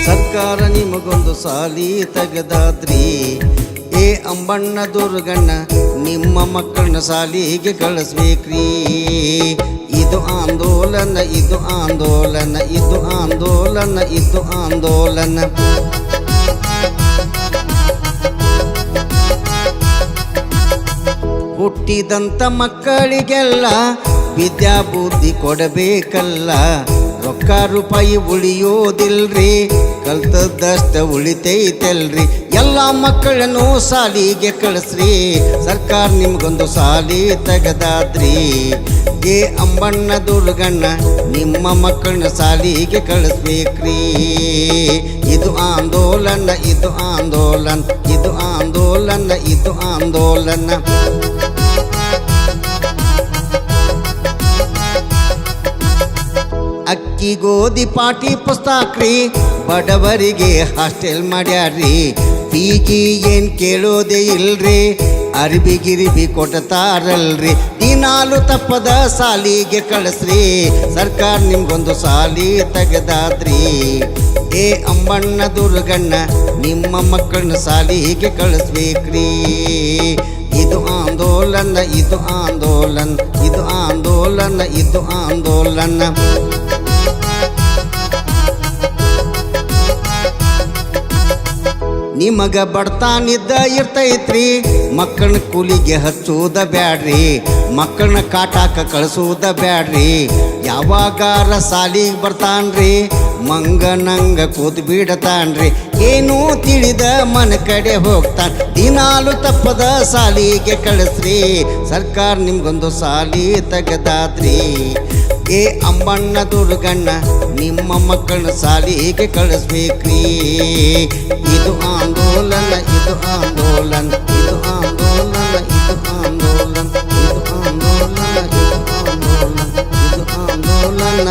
ಸರ್ಕಾರ ನಿಮಗೊಂದು ಸಾಲಿ ತೆಗೆದಾದ್ರಿ, ಏ ಅಂಬಣ್ಣ ದುರ್ಗಣ್ಣ ನಿಮ್ಮ ಮಕ್ಕಳನ್ನ ಸಾಲಿಗೆ ಕಳಿಸ್ಬೇಕ್ರಿ. ಇದು ಆಂದೋಲನ, ಇದು ಆಂದೋಲನ, ಇದು ಆಂದೋಲನ, ಇದು ಆಂದೋಲನ. ಹುಟ್ಟಿದಂಥ ಮಕ್ಕಳಿಗೆಲ್ಲ ವಿದ್ಯಾ ಬುದ್ಧಿ ಕೊಡಬೇಕಲ್ಲ. ರೊಕ್ಕ ರೂಪಾಯಿ ಉಳಿಯೋದಿಲ್ರಿ, ಕಲ್ತದಷ್ಟ ಉಳಿತೈತಲ್ರಿ. ಎಲ್ಲ ಮಕ್ಕಳನ್ನು ಸಾಲಿಗೆ ಕಳಿಸ್ರಿ, ಸರ್ಕಾರ ನಿಮ್ಗೊಂದು ಸಾಲಿ ತೆಗೆದಾದ್ರಿ. ಏ ಅಂಬಣ್ಣ ದುರ್ಗಣ್ಣ ನಿಮ್ಮ ಮಕ್ಕಳನ್ನ ಸಾಲಿಗೆ ಕಳಿಸ್ಬೇಕ್ರಿ. ಇದು ಆಂದೋಲನ, ಇದು ಆಂದೋಲನ, ಇದು ಆಂದೋಲನ, ಇದು ಆಂದೋಲನ. ಅಕ್ಕಿ ಗೋಧಿ ಪಾಟಿ ಪುಸ್ತಕ್ರಿ, ಬಡವರಿಗೆ ಹಾಸ್ಟೆಲ್ ಮಾಡ್ಯಾರ್ರಿ. ಫೀಜಿ ಏನ್ ಕೇಳೋದೇ ಇಲ್ರಿ, ಅರ್ಬಿ ಗಿರಿಬಿ ಕೊಡ್ತಾರಲ್ರಿ. ದಿನಾಲು ತಪ್ಪದ ಸಾಲಿಗೆ ಕಳಿಸ್ರಿ, ಸರ್ಕಾರ ನಿಮ್ಗೊಂದು ಸಾಲಿ ತೆಗೆದಾದ್ರಿ. ಏ ಅಂಬಣ್ಣ ದುರ್ಗಣ್ಣ ನಿಮ್ಮ ಮಕ್ಕಳನ್ನ ಸಾಲಿಗೆ ಕಳಿಸ್ಬೇಕ್ರಿ. ಇದು ಆಂದೋಲನ, ಇದು ಆಂದೋಲನ, ಇದು ಆಂದೋಲನ, ಇದು ಆಂದೋಲನ. ನಿಮಗ ಬಡತಾನಿದ್ದ ಇರ್ತೈತ್ರಿ, ಮಕ್ಕಳನ್ನ ಕೂಲಿಗೆ ಹಚ್ಚುವುದ ಬ್ಯಾಡ್ರಿ. ಮಕ್ಕಳನ್ನ ಕಾಟಾಕ ಕಳಿಸುವುದ ಬ್ಯಾಡ್ರಿ. ಯಾವಾಗಾರ ಸಾಲಿಗೆ ಬರ್ತಾನ್ರಿ, ಮಂಗನಂಗ ಕೂತ್ ಬಿಡತಾನ್ರಿ. ಏನೂ ತಿಳಿದ ಮನ ಕಡೆ ಹೋಗ್ತಾನ, ದಿನಾಲು ತಪ್ಪದ ಸಾಲಿಗೆ ಕಳಿಸ್ರಿ, ಸರ್ಕಾರ ನಿಮ್ಗೊಂದು ಸಾಲಿ ತೆಗೆದಾದ್ರಿ. ಏ ಅಂಬಣ್ಣ ದುರ್ಗಣ್ಣ ನಿಮ್ಮ ಮಕ್ಕಳನ್ನ ಸಾಲಿಗೆ ಕಳಿಸ್ಬೇಕ್ರಿ. ಇದು ಆಂದೋಲನ, ಇದು ಆಂದೋಲನ, ಇದು ಆಂದೋಲನ, ಇದು ಆಂದೋಲನ, ಇದು ಆಂದೋಲನ, ಇದು ಆಂದೋಲನ, ಇದು ಆಂದೋಲನ.